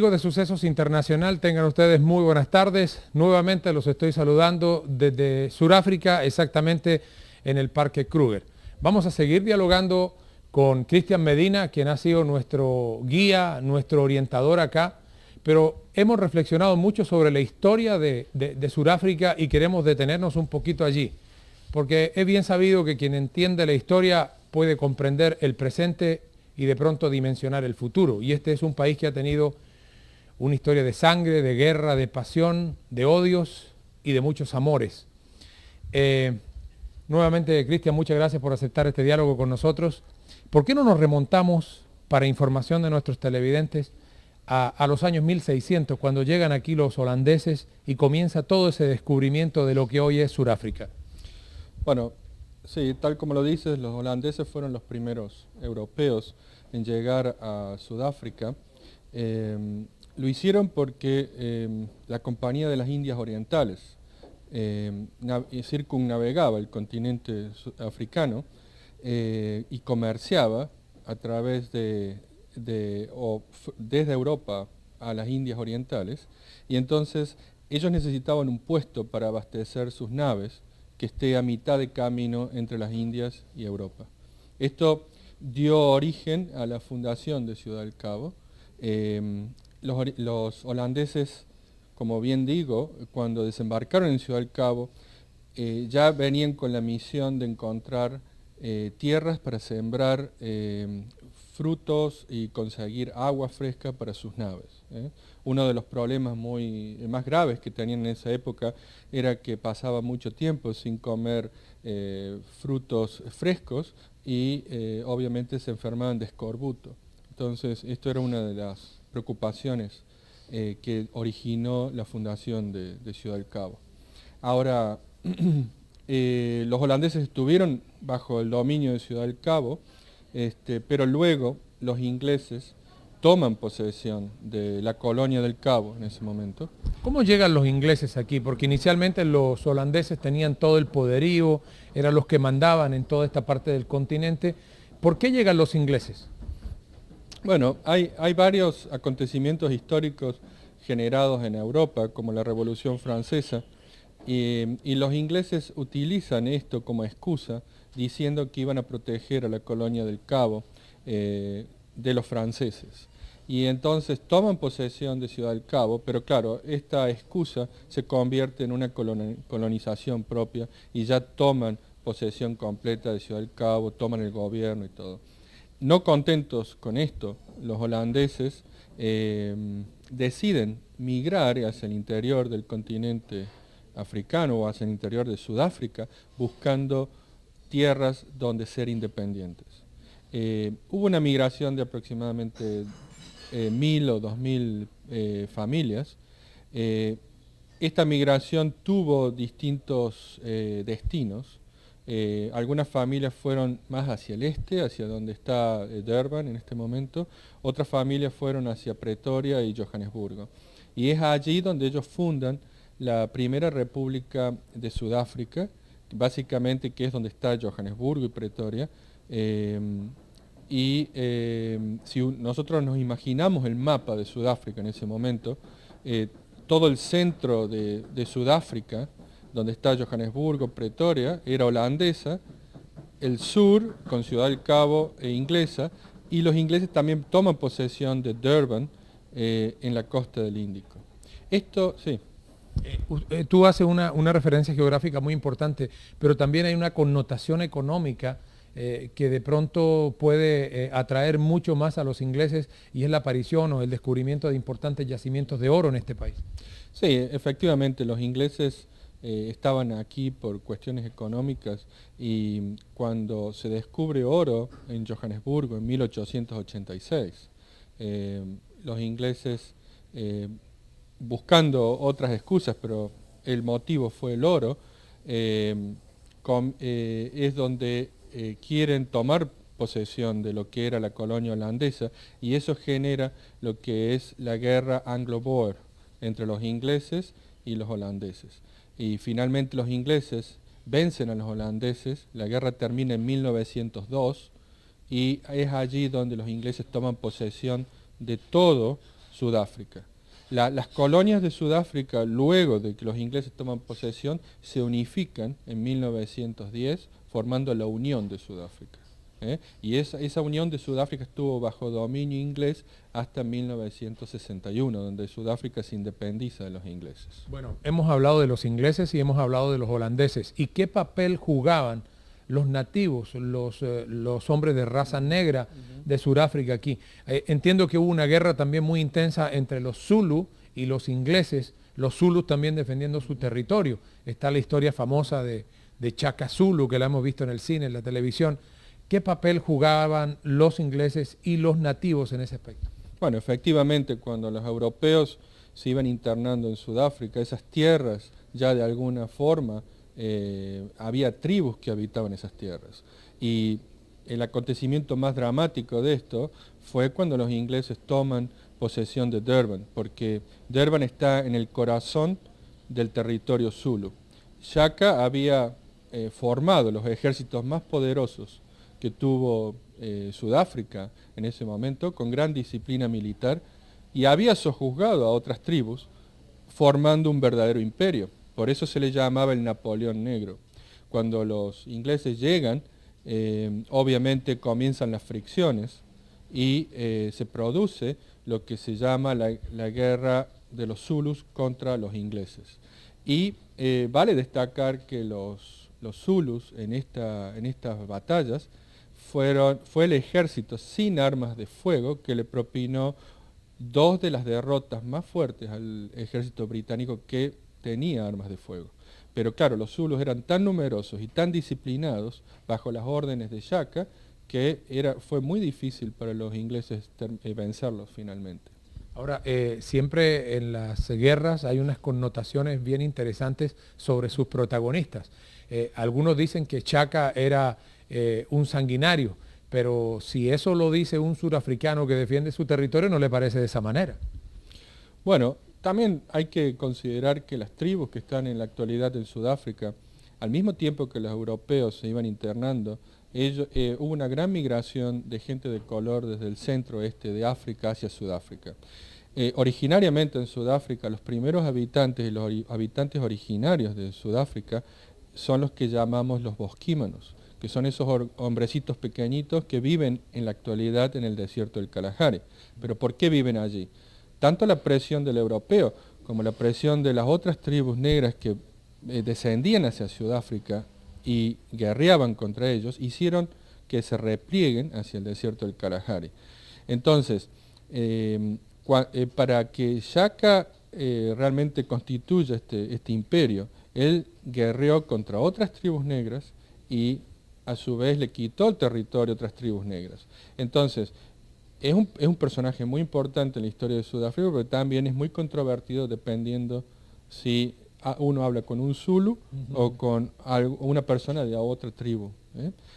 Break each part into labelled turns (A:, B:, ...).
A: Amigos de Sucesos Internacional, tengan ustedes muy buenas tardes. Nuevamente los estoy saludando desde Sudáfrica, exactamente en el Parque Kruger. Vamos a seguir dialogando con Cristian Medina, quien ha sido nuestro guía, nuestro orientador acá, pero hemos reflexionado mucho sobre la historia de Sudáfrica y queremos detenernos un poquito allí, porque es bien sabido que quien entiende la historia puede comprender el presente y de pronto dimensionar el futuro. Y este es un país que ha tenido una historia de sangre, de guerra, de pasión, de odios y de muchos amores. Nuevamente, Cristian, muchas gracias por aceptar este diálogo con nosotros. ¿Por qué no nos remontamos, para información de nuestros televidentes, a los años 1600, cuando llegan aquí los holandeses y comienza todo ese descubrimiento de lo que hoy es Sudáfrica?
B: Bueno, sí, tal como lo dices, los holandeses fueron los primeros europeos en llegar a Sudáfrica. Lo hicieron porque la Compañía de las Indias Orientales circunnavegaba el continente africano y comerciaba a través desde Europa a las Indias Orientales, y entonces ellos necesitaban un puesto para abastecer sus naves que esté a mitad de camino entre las Indias y Europa. Esto dio origen a la fundación de Ciudad del Cabo. Los holandeses, como bien digo, cuando desembarcaron en Ciudad del Cabo, ya venían con la misión de encontrar tierras para sembrar frutos y conseguir agua fresca para sus naves. Uno de los problemas más graves que tenían en esa época era que pasaba mucho tiempo sin comer frutos frescos y obviamente se enfermaban de escorbuto. Entonces esto era una de las preocupaciones que originó la fundación de Ciudad del Cabo. Ahora, los holandeses estuvieron bajo el dominio de Ciudad del Cabo, pero luego los ingleses toman posesión de la colonia del Cabo en ese momento.
A: ¿Cómo llegan los ingleses aquí? Porque inicialmente los holandeses tenían todo el poderío, eran los que mandaban en toda esta parte del continente. ¿Por qué llegan los ingleses?
B: Bueno, hay varios acontecimientos históricos generados en Europa, como la Revolución Francesa, y los ingleses utilizan esto como excusa, diciendo que iban a proteger a la colonia del Cabo de los franceses. Y entonces toman posesión de Ciudad del Cabo, pero claro, esta excusa se convierte en una colonización propia y ya toman posesión completa de Ciudad del Cabo, toman el gobierno y todo. No contentos con esto, los holandeses deciden migrar hacia el interior del continente africano o hacia el interior de Sudáfrica, buscando tierras donde ser independientes. Hubo una migración de aproximadamente 1000 o 2000 familias. Esta migración tuvo distintos destinos. Algunas familias fueron más hacia el este, hacia donde está Durban en este momento. Otras familias fueron hacia Pretoria y Johannesburgo. Y es allí donde ellos fundan la primera república de Sudáfrica, básicamente que es donde está Johannesburgo y Pretoria. Si nosotros nos imaginamos el mapa de Sudáfrica en ese momento, todo el centro de Sudáfrica, donde está Johannesburgo, Pretoria, era holandesa, el sur con Ciudad del Cabo e inglesa, y los ingleses también toman posesión de Durban en la costa del Índico. Esto, sí.
A: Tú haces una referencia geográfica muy importante, pero también hay una connotación económica que de pronto puede atraer mucho más a los ingleses, y es la aparición o el descubrimiento de importantes yacimientos de oro en este país.
B: Sí, efectivamente, los ingleses estaban aquí por cuestiones económicas, y cuando se descubre oro en Johannesburgo en 1886, los ingleses, buscando otras excusas, pero el motivo fue el oro, es donde quieren tomar posesión de lo que era la colonia holandesa, y eso genera lo que es la guerra anglo-boer entre los ingleses y los holandeses. Y finalmente los ingleses vencen a los holandeses, la guerra termina en 1902, y es allí donde los ingleses toman posesión de todo Sudáfrica. Las colonias de Sudáfrica, luego de que los ingleses toman posesión, se unifican en 1910, formando la Unión de Sudáfrica. Y esa Unión de Sudáfrica estuvo bajo dominio inglés hasta 1961, donde Sudáfrica se independiza de los ingleses.
A: Bueno, hemos hablado de los ingleses y hemos hablado de los holandeses. ¿Y qué papel jugaban los nativos, los hombres de raza negra de Sudáfrica aquí? Entiendo que hubo una guerra también muy intensa entre los Zulu y los ingleses, los Zulus también defendiendo su territorio. Está la historia famosa de Chaka Zulu, que la hemos visto en el cine, en la televisión. ¿Qué papel jugaban los ingleses y los nativos en ese aspecto?
B: Bueno, efectivamente, cuando los europeos se iban internando en Sudáfrica, esas tierras ya de alguna forma había tribus que habitaban esas tierras. Y el acontecimiento más dramático de esto fue cuando los ingleses toman posesión de Durban, porque Durban está en el corazón del territorio Zulu. Shaka había formado los ejércitos más poderosos que tuvo Sudáfrica en ese momento, con gran disciplina militar, y había sojuzgado a otras tribus, formando un verdadero imperio. Por eso se le llamaba el Napoleón Negro. Cuando los ingleses llegan, obviamente comienzan las fricciones y se produce lo que se llama la guerra de los Zulus contra los ingleses. Y vale destacar que los Zulus en estas batallas fue el ejército sin armas de fuego que le propinó dos de las derrotas más fuertes al ejército británico que tenía armas de fuego. Pero claro, los Zulus eran tan numerosos y tan disciplinados bajo las órdenes de Shaka que fue muy difícil para los ingleses vencerlos finalmente.
A: Ahora, siempre en las guerras hay unas connotaciones bien interesantes sobre sus protagonistas. Algunos dicen que Shaka era un sanguinario, pero si eso lo dice un surafricano que defiende su territorio, no le parece de esa manera.
B: Bueno, también hay que considerar que las tribus que están en la actualidad en Sudáfrica, al mismo tiempo que los europeos se iban internando, hubo una gran migración de gente de color desde el centro-oeste de África hacia Sudáfrica. Originariamente en Sudáfrica, los primeros habitantes y los habitantes originarios de Sudáfrica son los que llamamos los bosquímanos, que son esos hombrecitos pequeñitos que viven en la actualidad en el desierto del Kalahari. ¿Pero por qué viven allí? Tanto la presión del europeo como la presión de las otras tribus negras que descendían hacia Sudáfrica y guerreaban contra ellos, hicieron que se replieguen hacia el desierto del Kalahari. Entonces, para que Shaka realmente constituya este imperio, él guerreó contra otras tribus negras y a su vez le quitó el territorio a otras tribus negras. Entonces, es un personaje muy importante en la historia de Sudáfrica, pero también es muy controvertido dependiendo si uno habla con un Zulu o con una persona de otra tribu.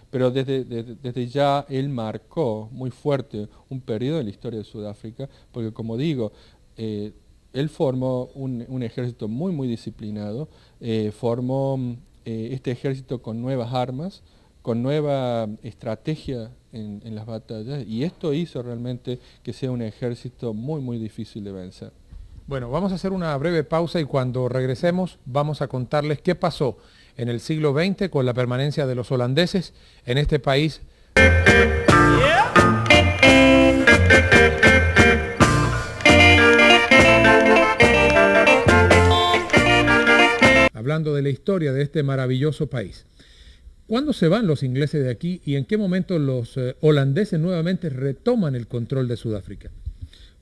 B: Pero desde ya él marcó muy fuerte un periodo en la historia de Sudáfrica, porque como digo, él formó un ejército muy disciplinado, formó este ejército con nuevas armas, con nueva estrategia en las batallas, y esto hizo realmente que sea un ejército muy difícil de vencer.
A: Bueno, vamos a hacer una breve pausa y cuando regresemos vamos a contarles qué pasó en el siglo XX con la permanencia de los holandeses en este país. Hablando de la historia de este maravilloso país. ¿Cuándo se van los ingleses de aquí y en qué momento los holandeses nuevamente retoman el control de Sudáfrica?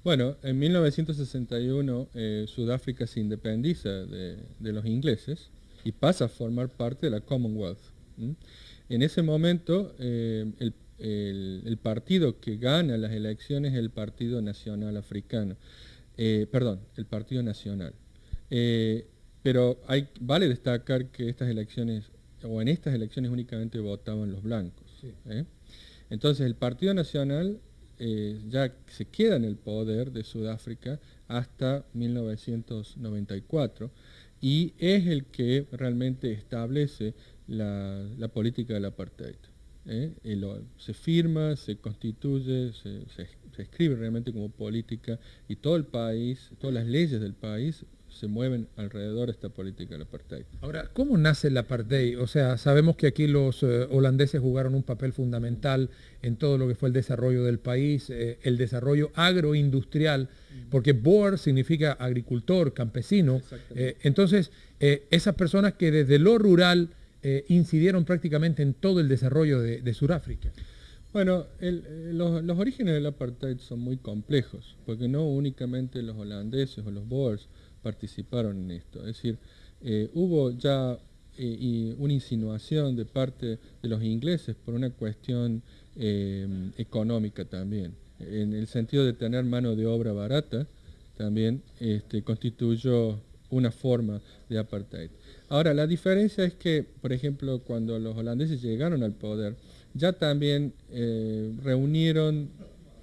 B: Bueno, en 1961 Sudáfrica se independiza de los ingleses y pasa a formar parte de la Commonwealth. En ese momento el partido que gana las elecciones es el Partido Nacional Africano. El Partido Nacional. Pero vale destacar que en estas elecciones únicamente votaban los blancos. Sí. Entonces el Partido Nacional ya se queda en el poder de Sudáfrica hasta 1994 y es el que realmente establece la política del apartheid. Se firma, se constituye, se escribe realmente como política, y todo el país, todas las leyes del país se mueven alrededor de esta política del apartheid.
A: Ahora, ¿cómo nace el apartheid? O sea, sabemos que aquí los holandeses jugaron un papel fundamental en todo lo que fue el desarrollo del país, el desarrollo agroindustrial, porque boer significa agricultor, campesino. Entonces, esas personas que desde lo rural incidieron prácticamente en todo el desarrollo de Sudáfrica.
B: Bueno, los orígenes del apartheid son muy complejos, porque no únicamente los holandeses o los boers participaron en esto. Es decir, hubo ya una insinuación de parte de los ingleses por una cuestión económica también, en el sentido de tener mano de obra barata, también constituyó una forma de apartheid. Ahora, la diferencia es que, por ejemplo, cuando los holandeses llegaron al poder, ya también reunieron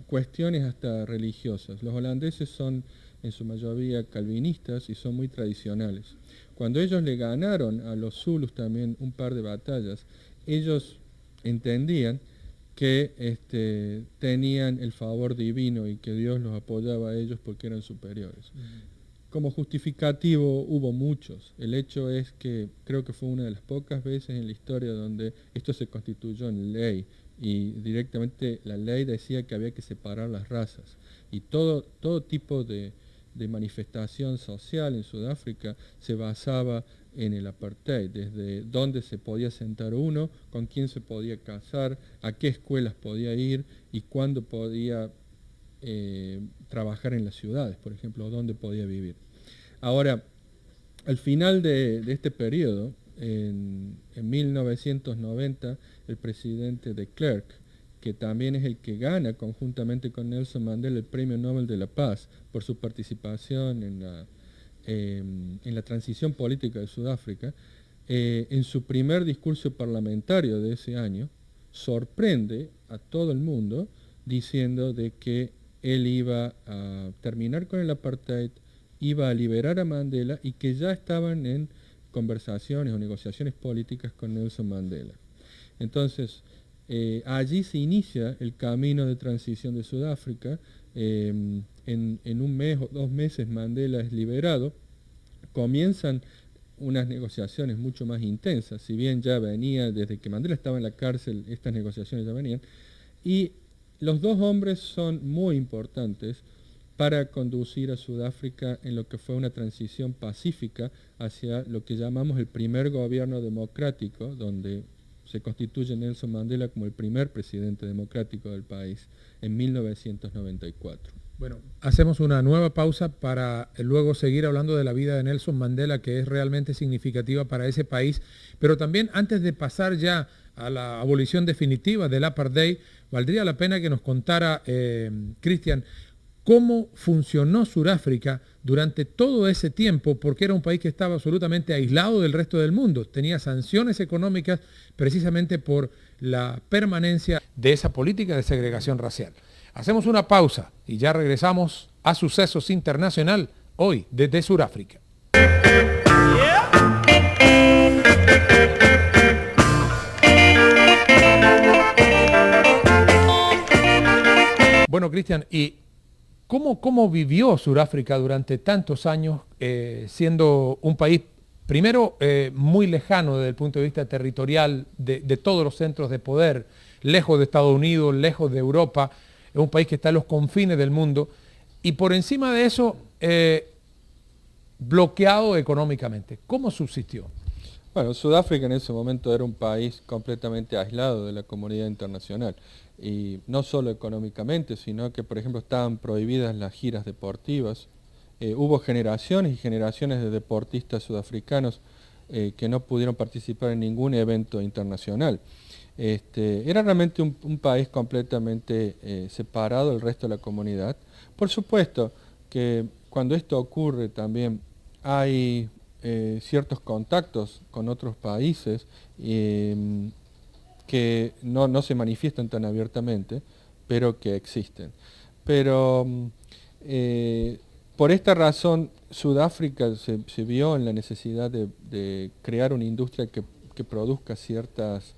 B: cuestiones hasta religiosas. Los holandeses son en su mayoría calvinistas y son muy tradicionales. Cuando ellos le ganaron a los zulus también un par de batallas, ellos entendían que tenían el favor divino y que Dios los apoyaba a ellos porque eran superiores. Como justificativo hubo muchos. El hecho es que creo que fue una de las pocas veces en la historia donde esto se constituyó en ley, y directamente la ley decía que había que separar las razas. Y todo tipo de manifestación social en Sudáfrica se basaba en el apartheid, desde dónde se podía sentar uno, con quién se podía casar, a qué escuelas podía ir y cuándo podía trabajar en las ciudades, por ejemplo, o dónde podía vivir. Ahora, al final de este periodo, en 1990, el presidente de Klerk, que también es el que gana conjuntamente con Nelson Mandela el Premio Nobel de la Paz por su participación en la transición política de Sudáfrica, en su primer discurso parlamentario de ese año, sorprende a todo el mundo diciendo de que él iba a terminar con el apartheid, iba a liberar a Mandela y que ya estaban en conversaciones o negociaciones políticas con Nelson Mandela. Entonces, allí se inicia el camino de transición de Sudáfrica. En un mes o 2 meses Mandela es liberado. Comienzan unas negociaciones mucho más intensas, si bien ya venía, desde que Mandela estaba en la cárcel, estas negociaciones ya venían, y los dos hombres son muy importantes para conducir a Sudáfrica en lo que fue una transición pacífica hacia lo que llamamos el primer gobierno democrático, donde se constituye Nelson Mandela como el primer presidente democrático del país en 1994.
A: Bueno, hacemos una nueva pausa para luego seguir hablando de la vida de Nelson Mandela, que es realmente significativa para ese país, pero también antes de pasar ya a la abolición definitiva del apartheid, valdría la pena que nos contara, Cristian, cómo funcionó Sudáfrica durante todo ese tiempo, porque era un país que estaba absolutamente aislado del resto del mundo. Tenía sanciones económicas precisamente por la permanencia de esa política de segregación racial. Hacemos una pausa y ya regresamos a Sucesos Internacional, hoy desde Sudáfrica. Bueno, Cristian, ¿y cómo vivió Sudáfrica durante tantos años, siendo un país, primero, muy lejano desde el punto de vista territorial de todos los centros de poder, lejos de Estados Unidos, lejos de Europa, es un país que está en los confines del mundo, y por encima de eso, bloqueado económicamente? ¿Cómo subsistió?
B: Bueno, Sudáfrica en ese momento era un país completamente aislado de la comunidad internacional, y no solo económicamente, sino que, por ejemplo, estaban prohibidas las giras deportivas. Hubo generaciones y generaciones de deportistas sudafricanos que no pudieron participar en ningún evento internacional. Era realmente un país completamente separado del resto de la comunidad. Por supuesto que cuando esto ocurre también hay ciertos contactos con otros países que no se manifiestan tan abiertamente, pero que existen. Pero por esta razón Sudáfrica se vio en la necesidad de crear una industria que produzca ciertas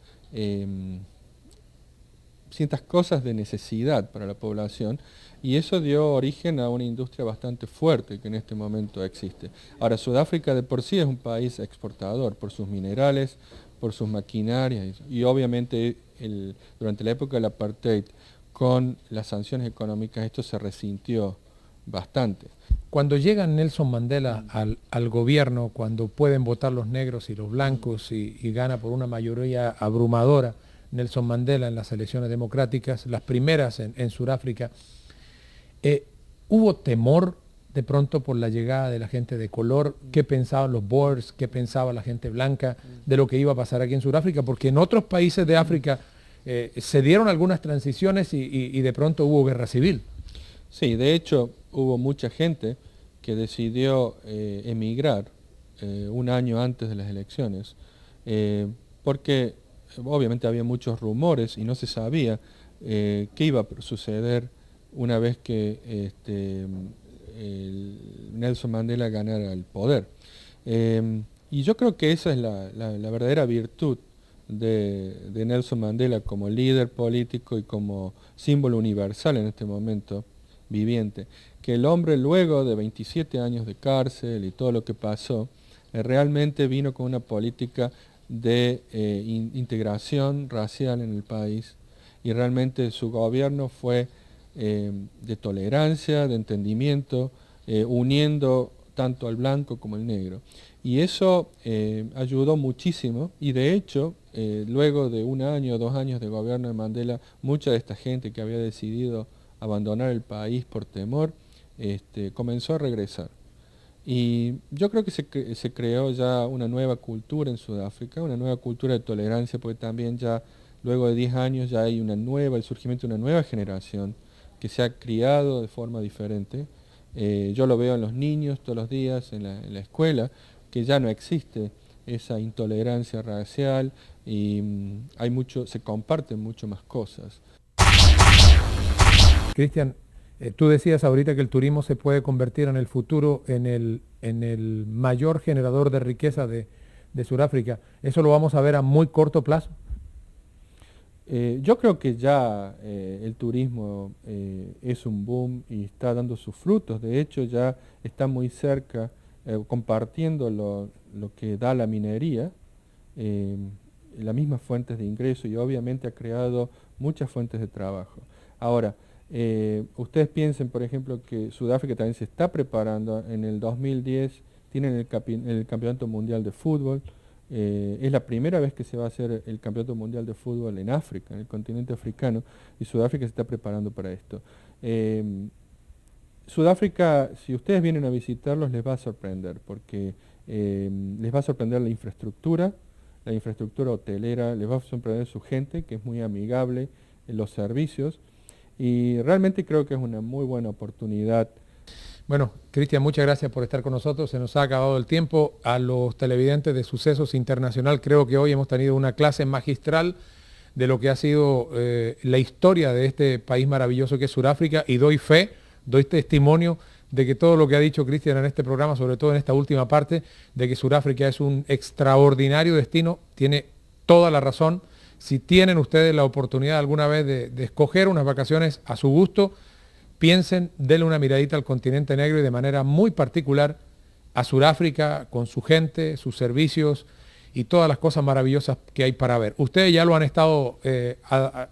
B: ciertas cosas de necesidad para la población, y eso dio origen a una industria bastante fuerte que en este momento existe. Ahora, Sudáfrica de por sí es un país exportador por sus minerales, por sus maquinarias, y obviamente durante la época del apartheid, con las sanciones económicas, esto se resintió bastante.
A: Cuando llega Nelson Mandela al gobierno, cuando pueden votar los negros y los blancos y gana por una mayoría abrumadora Nelson Mandela en las elecciones democráticas, las primeras en Sudáfrica, ¿hubo temor de pronto por la llegada de la gente de color? ¿Qué pensaban los Boers? ¿Qué pensaba la gente blanca de lo que iba a pasar aquí en Sudáfrica? Porque en otros países de África se dieron algunas transiciones y de pronto hubo guerra civil.
B: Sí, de hecho hubo mucha gente que decidió emigrar un año antes de las elecciones, porque obviamente había muchos rumores y no se sabía qué iba a suceder una vez que Nelson Mandela ganara el poder. Y yo creo que esa es la verdadera virtud de Nelson Mandela como líder político y como símbolo universal en este momento viviente, que el hombre luego de 27 años de cárcel y todo lo que pasó, realmente vino con una política de integración racial en el país, y realmente su gobierno fue de tolerancia, de entendimiento, uniendo tanto al blanco como al negro. Y eso ayudó muchísimo, y de hecho, luego de 1 año o 2 años de gobierno de Mandela, mucha de esta gente que había decidido abandonar el país por temor, comenzó a regresar. Y yo creo que se creó ya una nueva cultura en Sudáfrica, una nueva cultura de tolerancia, porque también ya luego de 10 años ya hay el surgimiento de una nueva generación que se ha criado de forma diferente. Yo lo veo en los niños todos los días, en la escuela, que ya no existe esa intolerancia racial y se comparten mucho más cosas.
A: Cristian, tú decías ahorita que el turismo se puede convertir en el futuro en el mayor generador de riqueza de Sudáfrica. ¿Eso lo vamos a ver a muy corto plazo?
B: Yo creo que ya el turismo es un boom y está dando sus frutos. De hecho, ya está muy cerca, compartiendo lo que da la minería, las mismas fuentes de ingreso, y obviamente ha creado muchas fuentes de trabajo. Ahora, ustedes piensen, por ejemplo, que Sudáfrica también se está preparando. En el 2010 tienen el Campeonato Mundial de Fútbol. Es la primera vez que se va a hacer el Campeonato Mundial de Fútbol en África, en el continente africano, y Sudáfrica se está preparando para esto. Sudáfrica, si ustedes vienen a visitarlos, les va a sorprender, porque les va a sorprender la infraestructura hotelera, les va a sorprender su gente, que es muy amigable, los servicios, y realmente creo que es una muy buena oportunidad.
A: Bueno, Cristian, muchas gracias por estar con nosotros. Se nos ha acabado el tiempo. A los televidentes de Sucesos Internacional, creo que hoy hemos tenido una clase magistral de lo que ha sido la historia de este país maravilloso que es Sudáfrica, y doy testimonio de que todo lo que ha dicho Cristian en este programa, sobre todo en esta última parte, de que Sudáfrica es un extraordinario destino, tiene toda la razón. Si tienen ustedes la oportunidad alguna vez de escoger unas vacaciones a su gusto, piensen, denle una miradita al continente negro y de manera muy particular a Sudáfrica, con su gente, sus servicios y todas las cosas maravillosas que hay para ver. Ustedes ya lo han estado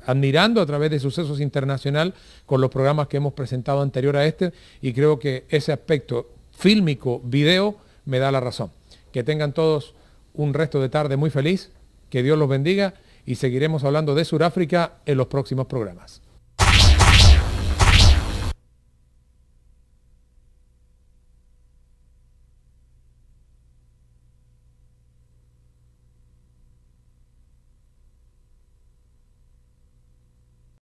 A: admirando a través de Sucesos Internacional con los programas que hemos presentado anterior a este, y creo que ese aspecto fílmico, video, me da la razón. Que tengan todos un resto de tarde muy feliz, que Dios los bendiga, y seguiremos hablando de Sudáfrica en los próximos programas.